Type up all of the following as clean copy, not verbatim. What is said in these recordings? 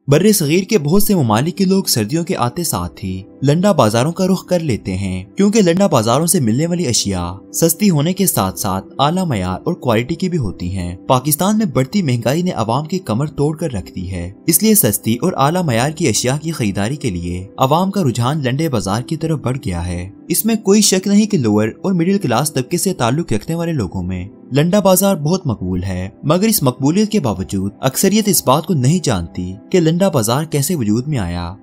बर्रे सगीर के बहुत से ममालिक के लोग सर्दियों के आते साथ ही लंडा बाजारों का रुख कर लेते हैं, क्योंकि लंडा बाजारों से मिलने वाली अशिया सस्ती होने के साथ साथ आला मयार और क्वालिटी की भी होती हैं। पाकिस्तान में बढ़ती महंगाई ने आवाम की कमर तोड़ कर रख दी है, इसलिए सस्ती और आला मयार की अशिया की खरीदारी के लिए आवाम का रुझान लंडे बाजार की तरफ बढ़ गया है। इसमें कोई शक नहीं कि लोअर और मिडिल क्लास तबके से ताल्लुक रखने वाले लोगों में लंडा बाजार बहुत मकबूल है, मगर इस मकबूलियत के बावजूद अक्सरियत इस बात को नहीं जानती कि लंडा बाजार कैसे वजूद में आया।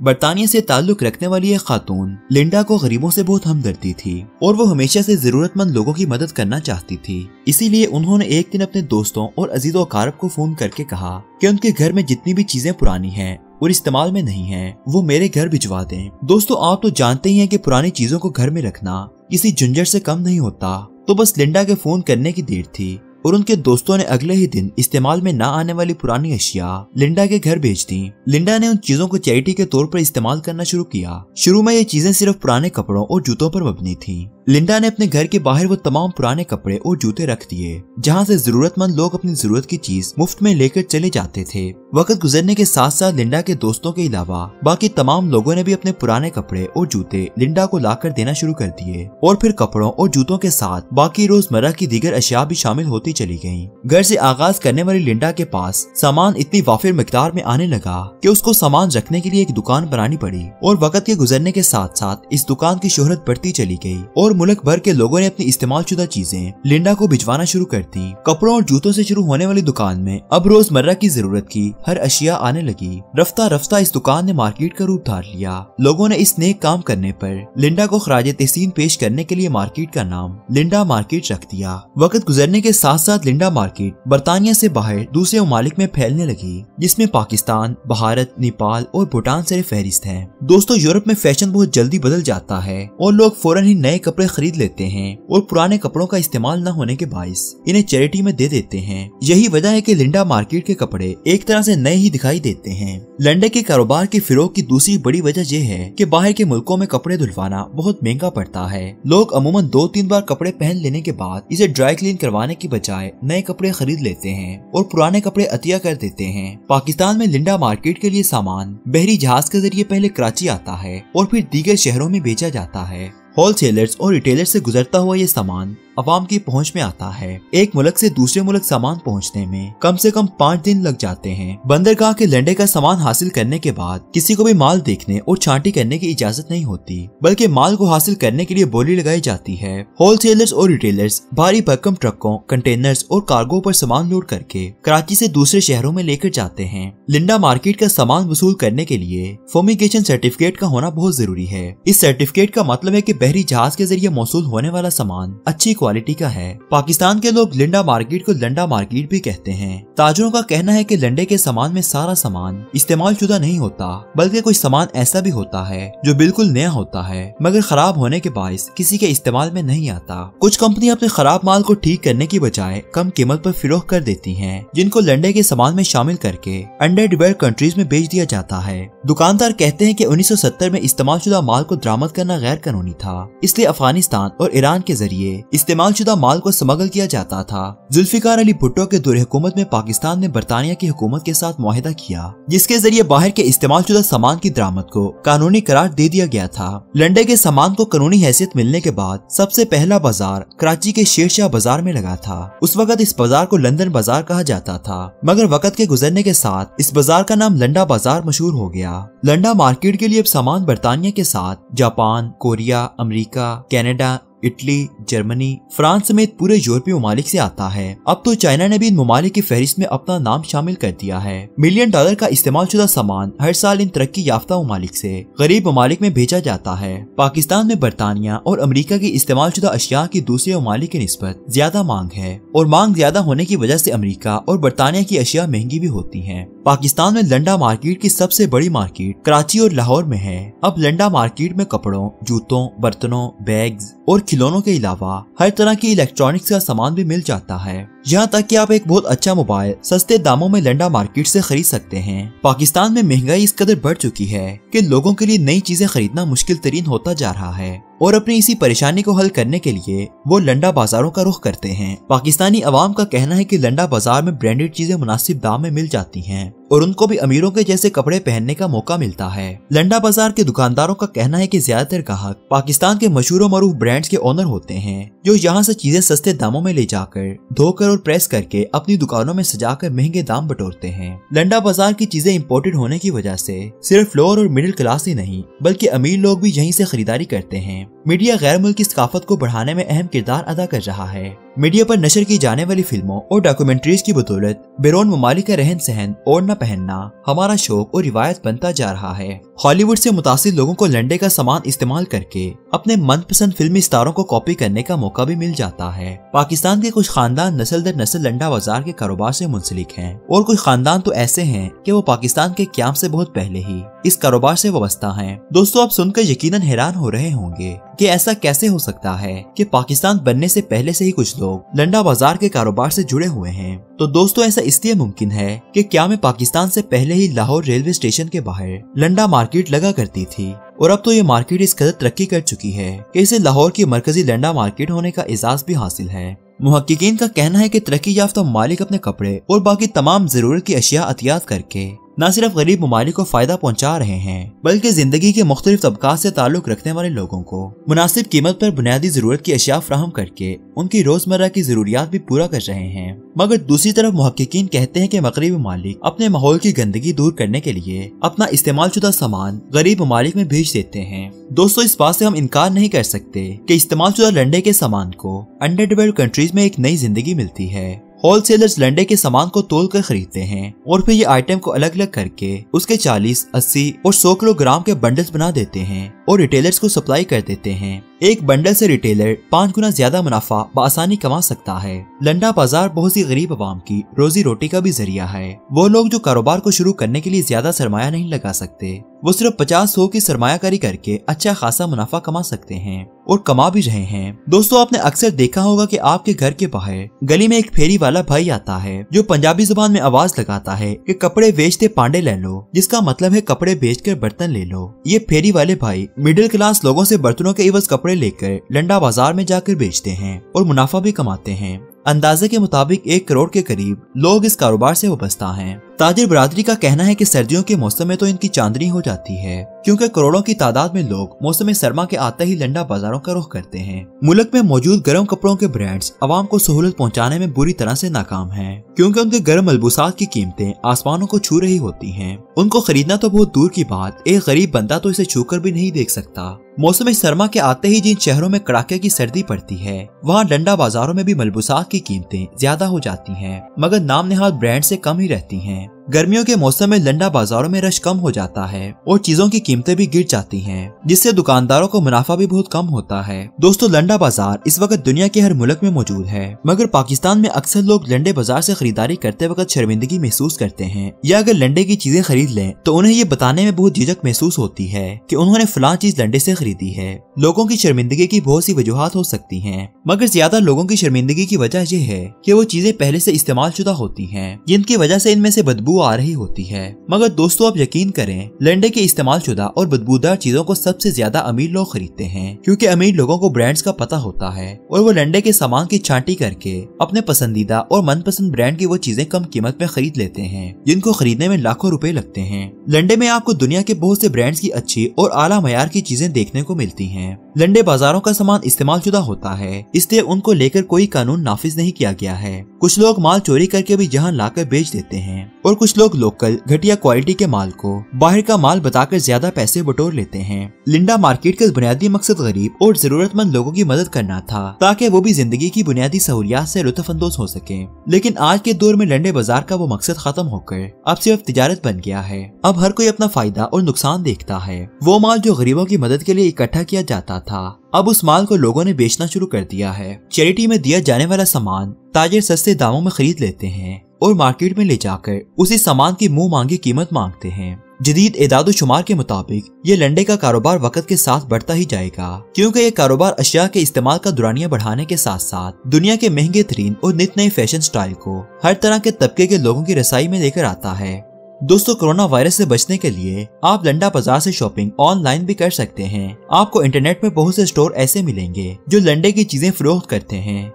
बरतानिया से ताल्लुक रखने वाली एक खातून लिंडा को गरीबों से बहुत हमदर्दी थी और वो हमेशा से जरूरतमंद लोगों की मदद करना चाहती थी। इसीलिए उन्होंने एक दिन अपने दोस्तों और अजीजों अकारब को फोन करके कहा कि उनके घर में जितनी भी चीजें पुरानी हैं और इस्तेमाल में नहीं हैं, वो मेरे घर भिजवा दें। दोस्तों, आप तो जानते ही हैं कि पुरानी चीजों को घर में रखना किसी झंझट से कम नहीं होता। तो बस लिंडा के फोन करने की देर थी और उनके दोस्तों ने अगले ही दिन इस्तेमाल में ना आने वाली पुरानी अशिया लिंडा के घर भेज दी। लिंडा ने उन चीजों को चैरिटी के तौर पर इस्तेमाल करना शुरू किया। शुरू में ये चीजें सिर्फ पुराने कपड़ों और जूतों पर मबनी थी। लिंडा ने अपने घर के बाहर वो तमाम पुराने कपड़े और जूते रख दिए जहाँ से जरूरतमंद लोग अपनी जरूरत की चीज मुफ्त में लेकर चले जाते थे। वक्त गुजरने के साथ साथ लिंडा के दोस्तों के अलावा बाकी तमाम लोगों ने भी अपने पुराने कपड़े और जूते लिंडा को लाकर देना शुरू कर दिए और फिर कपड़ों और जूतों के साथ बाकी रोजमर्रा की दीगर अशिया भी शामिल होती चली गयी। घर से आगाज करने वाली लिंडा के पास सामान इतनी वाफिर मिकदार में आने लगा कि उसको सामान रखने के लिए एक दुकान बनानी पड़ी और वक्त के गुजरने के साथ साथ इस दुकान की शोहरत बढ़ती चली गई और मुल्क भर के लोगों ने अपनी इस्तेमालशुदा चीजें लिंडा को भिजवाना शुरू कर दी। कपड़ों और जूतों से शुरू होने वाली दुकान में अब रोजमर्रा की जरूरत की हर अशिया आने लगी। रफ्ता रफ्ता इस दुकान ने मार्केट का रूप धार लिया। लोगों ने इस नेक काम करने पर लिंडा को खराज तहसीन पेश करने के लिए मार्केट का नाम लिंडा मार्केट रख दिया। वक्त गुजरने के साथ साथ लिंडा मार्केट बरतानिया से बाहर दूसरे ममालिक में फैलने लगी, जिसमें पाकिस्तान, भारत, नेपाल और भूटान से फहरिस्त हैं। दोस्तों, यूरोप में फैशन बहुत जल्दी बदल जाता है और लोग फौरन ही नए कपड़े खरीद लेते हैं और पुराने कपड़ों का इस्तेमाल न होने के बाइस इन्हें चैरिटी में दे देते हैं। यही वजह है कि लिंडा मार्केट के कपड़े एक तरह से नए ही दिखाई देते हैं। लंडे के कारोबार के फिरोग की दूसरी बड़ी वजह यह है कि बाहर के मुल्कों में कपड़े धुलवाना बहुत महंगा पड़ता है। लोग अमूमन 2-3 बार कपड़े पहन लेने के बाद इसे ड्राई क्लीन करवाने की बजाय नए कपड़े खरीद लेते हैं और पुराने कपड़े अतिया कर देते हैं। पाकिस्तान में लिंडा मार्केट के लिए सामान बहरी जहाज के जरिए पहले कराची आता है और फिर दीगर शहरों में बेचा जाता है। होलसेलर्स और रिटेलर्स से गुजरता हुआ ये सामान अवाम की पहुंच में आता है। एक मुल्क से दूसरे मुल्क सामान पहुंचने में कम से कम 5 दिन लग जाते हैं। बंदरगाह के लंडे का सामान हासिल करने के बाद किसी को भी माल देखने और छांटी करने की इजाजत नहीं होती, बल्कि माल को हासिल करने के लिए बोली लगाई जाती है। होलसेलर्स और रिटेलर्स भारी भरकम ट्रकों, कंटेनर्स और कार्गो पर सामान लोड करके कराची से दूसरे शहरों में लेकर जाते हैं। लिंडा मार्केट का सामान वसूल करने के लिए फॉर्मिगेशन सर्टिफिकेट का होना बहुत जरूरी है। इस सर्टिफिकेट का मतलब है कि बहरी जहाज के जरिए मौसूल होने वाला सामान अच्छी क्वालिटी का है। पाकिस्तान के लोग लिंडा मार्केट को लंडा मार्केट भी कहते हैं। ताजरों का कहना है कि लंडे के सामान में सारा सामान इस्तेमाल शुदा नहीं होता, बल्कि कुछ सामान ऐसा भी होता है जो बिल्कुल नया होता है मगर खराब होने के बायस किसी के इस्तेमाल में नहीं आता। कुछ कंपनी अपने खराब माल को ठीक करने की बजाय कम कीमत पर फिरोख्त कर देती हैं, जिनको लंडे के सामान में शामिल करके अंडर डेवलप्ड कंट्रीज में बेच दिया जाता है। दुकानदार कहते हैं कि 1970 में इस्तेमाल शुदा माल को दरामद करना गैर कानूनी था, इसलिए अफगानिस्तान और ईरान के जरिए इस्तेमाल शुदा माल को स्मगल किया जाता था। जुल्फिकार अली भुट्टो के दौर हुकूमत में पाकिस्तान ने बरतानिया की हुकूमत के साथ मुआहिदा किया, जिसके जरिए बाहर के इस्तेमाल शुदा सामान की दरामद को कानूनी करार दे दिया गया था। लंडे के सामान को कानूनी हैसियत मिलने के बाद सबसे पहला बाजार कराची के शेरशाह बाजार में लगा था। उस वक्त इस बाजार को लंदन बाजार कहा जाता था, मगर वक्त के गुजरने के साथ इस बाजार का नाम लंडा बाजार मशहूर हो गया। लंडा मार्केट के लिए अब सामान बरतानिया के साथ Japan, Korea, America, Canada, Italy, Germany, France समेत पूरे यूरोपीय ममालिक से आता है। अब तो चाइना ने भी इन ममालिक की फहरिस्त में अपना नाम शामिल कर दिया है। $1 मिलियन का इस्तेमाल शुदा सामान हर साल इन तरक्की याफ्ता ममालिक से गरीब ममालिक में भेजा जाता है। पाकिस्तान में बरतानिया और अमेरिका की इस्तेमाल शुदा अशिया की दूसरे ममालिक की निस्बत ज्यादा मांग है और मांग ज्यादा होने की वजह से अमेरिका और बरतानिया की अशिया महंगी भी होती है। पाकिस्तान में लंडा मार्केट की सबसे बड़ी मार्केट कराची और लाहौर में है। अब लंडा मार्केट में कपड़ों, जूतों, बर्तनों, बैग्स और खिलौनों के अलावा हर तरह की इलेक्ट्रॉनिक्स का सामान भी मिल जाता है। यहाँ तक कि आप एक बहुत अच्छा मोबाइल सस्ते दामों में लंडा मार्केट से खरीद सकते हैं। पाकिस्तान में महंगाई इस कदर बढ़ चुकी है कि लोगों के लिए नई चीजें खरीदना मुश्किल तरीन होता जा रहा है और अपनी इसी परेशानी को हल करने के लिए वो लंडा बाजारों का रुख करते हैं। पाकिस्तानी अवाम का कहना है कि लंडा बाजार में ब्रांडेड चीजें मुनासिब दाम में मिल जाती हैं और उनको भी अमीरों के जैसे कपड़े पहनने का मौका मिलता है। लंडा बाजार के दुकानदारों का कहना है कि ज्यादातर ग्राहक पाकिस्तान के मशहूर और मरूफ ब्रांड्स के ओनर होते हैं, जो यहाँ से चीजें सस्ते दामों में ले जाकर धोकर और प्रेस करके अपनी दुकानों में सजाकर महंगे दाम बटोरते हैं। लंडा बाजार की चीजें इम्पोर्टेड होने की वजह से सिर्फ लोअर और मिडिल क्लास ही नहीं बल्कि अमीर लोग भी यहीं से खरीदारी करते हैं। मीडिया गैर मुल्की सकाफत को बढ़ाने में अहम किरदार अदा कर रहा है। मीडिया पर नशर की जाने वाली फिल्मों और डॉक्यूमेंट्रीज की बदौलत बैरून ममालिक का रहन सहन और न पहनना हमारा शौक और रिवायत बनता जा रहा है। हॉलीवुड से मुतासिर लोगों को लंडे का सामान इस्तेमाल करके अपने मनपसंद फिल्मी स्टारों को कॉपी करने का मौका भी मिल जाता है। पाकिस्तान के कुछ खानदान नस्ल दर नस्ल लंडा बाजार के कारोबार से मुंसलिक हैं और कुछ खानदान तो ऐसे हैं कि वो पाकिस्तान के क़याम से बहुत पहले ही इस कारोबार से वाबस्ता हैं। दोस्तों, आप सुनकर यकीनन हैरान हो रहे होंगे कि ऐसा कैसे हो सकता है कि पाकिस्तान बनने से पहले से ही कुछ लोग लंडा बाजार के कारोबार से जुड़े हुए हैं। तो दोस्तों, ऐसा इसलिए मुमकिन है कि क्या में पाकिस्तान से पहले ही लाहौर रेलवे स्टेशन के बाहर लंडा मार्केट लगा करती थी और अब तो ये मार्केट इस कदर तरक्की कर चुकी है कि इसे लाहौर की मरकजी लंडा मार्केट होने का एजाज भी हासिल है। मुहक्किकीन का कहना है कि तरक्की याफ्ता ममालिक अपने कपड़े और बाकी तमाम जरूरत की अशिया अतियात करके न सिर्फ गरीब ममालिक को फायदा पहुंचा रहे हैं बल्कि जिंदगी के मुख्तलिफ तबकात से ताल्लुक रखने वाले लोगों को मुनासिब कीमत पर बुनियादी जरूरत की अशिया फ्राहम करके उनकी रोजमर्रा की जरूरियात भी पूरा कर रहे हैं। मगर दूसरी तरफ मुहक्किकीन कहते हैं कि मगरबी ममालिक अपने माहौल की गंदगी दूर करने के लिए अपना इस्तेमाल शुदा सामान गरीब ममालिक में भेज देते हैं। दोस्तों, इस बात से हम इनकार नहीं कर सकते कि इस्तेमाल शुदा लंडे के सामान को अंडर डेवलप्ड कंट्रीज में एक नई जिंदगी मिलती है। होलसेलर्स लंडे के सामान को तोल कर खरीदते हैं और फिर ये आइटम को अलग अलग करके उसके 40, 80 और 100 किलोग्राम के बंडल्स बना देते हैं और रिटेलर्स को सप्लाई कर देते हैं। एक बंडल से रिटेलर 5 गुना ज्यादा मुनाफा बआसानी कमा सकता है। लंडा बाजार बहुत सी गरीब आवाम की रोजी रोटी का भी जरिया है। वो लोग जो कारोबार को शुरू करने के लिए ज्यादा सरमाया नहीं लगा सकते, वो सिर्फ 50-100 की सरमायाकारी करके अच्छा खासा मुनाफा कमा सकते हैं और कमा भी रहे हैं। दोस्तों, आपने अक्सर देखा होगा कि आपके घर के बाहर गली में एक फेरी वाला भाई आता है जो पंजाबी जुबान में आवाज लगाता है कि कपड़े बेचते पांडे ले लो, जिसका मतलब है कपड़े बेचकर बर्तन ले लो। ये फेरी वाले भाई मिडिल क्लास लोगों से बर्तनों के इवज कपड़े लेकर लंडा बाजार में जाकर बेचते हैं और मुनाफा भी कमाते हैं। अंदाजे के मुताबिक 1 करोड़ के करीब लोग इस कारोबार से वाबस्ता हैं। ताजिर बरादरी का कहना है कि सर्दियों के मौसम में तो इनकी चांदनी हो जाती है, क्योंकि करोड़ों की तादाद में लोग मौसम सरमा के आते ही लंडा बाजारों का रुख करते हैं। मुल्क में मौजूद गर्म कपड़ों के ब्रांड्स आवाम को सहूलत पहुंचाने में बुरी तरह से नाकाम हैं, क्योंकि उनके गर्म मलबूसात की कीमतें आसमानों को छू रही होती हैं। उनको खरीदना तो बहुत दूर की बात, एक गरीब बंदा तो इसे छूकर भी नहीं देख सकता। मौसम सरमा के आते ही जिन शहरों में कड़ाके की सर्दी पड़ती है, वहाँ लंडा बाजारों में भी मलबूसात की कीमतें ज्यादा हो जाती हैं, मगर नाम नेहाद ब्रांड से कम ही रहती हैं। गर्मियों के मौसम में लंडा बाजारों में रश कम हो जाता है और चीजों की कीमतें भी गिर जाती हैं, जिससे दुकानदारों को मुनाफा भी बहुत कम होता है। दोस्तों, लंडा बाजार इस वक्त दुनिया के हर मुल्क में मौजूद है, मगर पाकिस्तान में अक्सर लोग लंडे बाजार से खरीदारी करते वक्त शर्मिंदगी महसूस करते हैं, या अगर लंडे की चीजें खरीद लें तो उन्हें ये बताने में बहुत झिझक महसूस होती है कि उन्होंने फलां चीज लंडे से खरीदी है। लोगों की शर्मिंदगी की बहुत सी वजूहात हो सकती हैं, मगर ज्यादा लोगों की शर्मिंदगी की वजह यह है कि वो चीजें पहले से इस्तेमाल शुदा होती हैं, जिनकी वजह से इनमें से बदबू आ रही होती है। मगर दोस्तों, आप यकीन करें, लंडे के इस्तेमाल शुदा और बदबूदार चीजों को सबसे ज्यादा अमीर लोग खरीदते हैं, क्योंकि अमीर लोगों को ब्रांड्स का पता होता है और वो लंडे के सामान की छांटी करके अपने पसंदीदा और मनपसंद ब्रांड की वो चीजें कम कीमत में खरीद लेते हैं, जिनको खरीदने में लाखों रुपए लगते हैं। लंडे में आपको दुनिया के बहुत से ब्रांड्स की अच्छी और आला मयार की चीजें देखने को मिलती हैं। लंडे बाजारों का सामान इस्तेमाल शुदा होता है, इसलिए उनको लेकर कोई कानून नाफिज नहीं किया गया है। कुछ लोग माल चोरी करके भी यहाँ लाकर बेच देते हैं और कुछ लोग लोकल घटिया क्वालिटी के माल को बाहर का माल बताकर ज्यादा पैसे बटोर लेते हैं। लिंडा मार्केट का बुनियादी मकसद गरीब और जरूरतमंद लोगों की मदद करना था, ताकि वो भी जिंदगी की बुनियादी सहूलियात से लुत्फअंदोज हो सके। लेकिन आज के दौर में लंडे बाजार का वो मकसद खत्म होकर अब सिर्फ तिजारत बन गया है। अब हर कोई अपना फायदा और नुकसान देखता है। वो माल जो गरीबों की मदद के लिए इकट्ठा किया जाता था, अब उस माल को लोगों ने बेचना शुरू कर दिया है। चैरिटी में दिया जाने वाला सामान ताजिर सस्ते दामों में खरीद लेते हैं और मार्केट में ले जाकर उसी सामान की मुंह मांगी कीमत मांगते हैं। जदीद एदाद शुमार के मुताबिक ये लंडे का कारोबार वक्त के साथ बढ़ता ही जाएगा, क्योंकि ये कारोबार अशिया के इस्तेमाल का दुरानिया बढ़ाने के साथ साथ दुनिया के महंगे तरीन और नित नए फैशन स्टाइल को हर तरह के तबके के लोगों की रसाई में लेकर आता है। दोस्तों, कोरोना वायरस से बचने के लिए आप लंडा बाजार से शॉपिंग ऑनलाइन भी कर सकते हैं। आपको इंटरनेट में बहुत से स्टोर ऐसे मिलेंगे जो लंडे की चीजें फरोख्त करते हैं।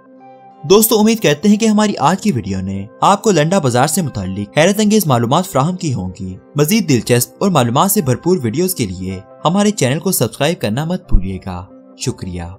दोस्तों उम्मीद करते हैं कि हमारी आज की वीडियो ने आपको लंडा बाजार से मुताल्लिक हैरत अंगेज मालूमात फ्राहम की होंगी। मजीद दिलचस्प और मालूमात से भरपूर वीडियोस के लिए हमारे चैनल को सब्सक्राइब करना मत भूलिएगा। शुक्रिया।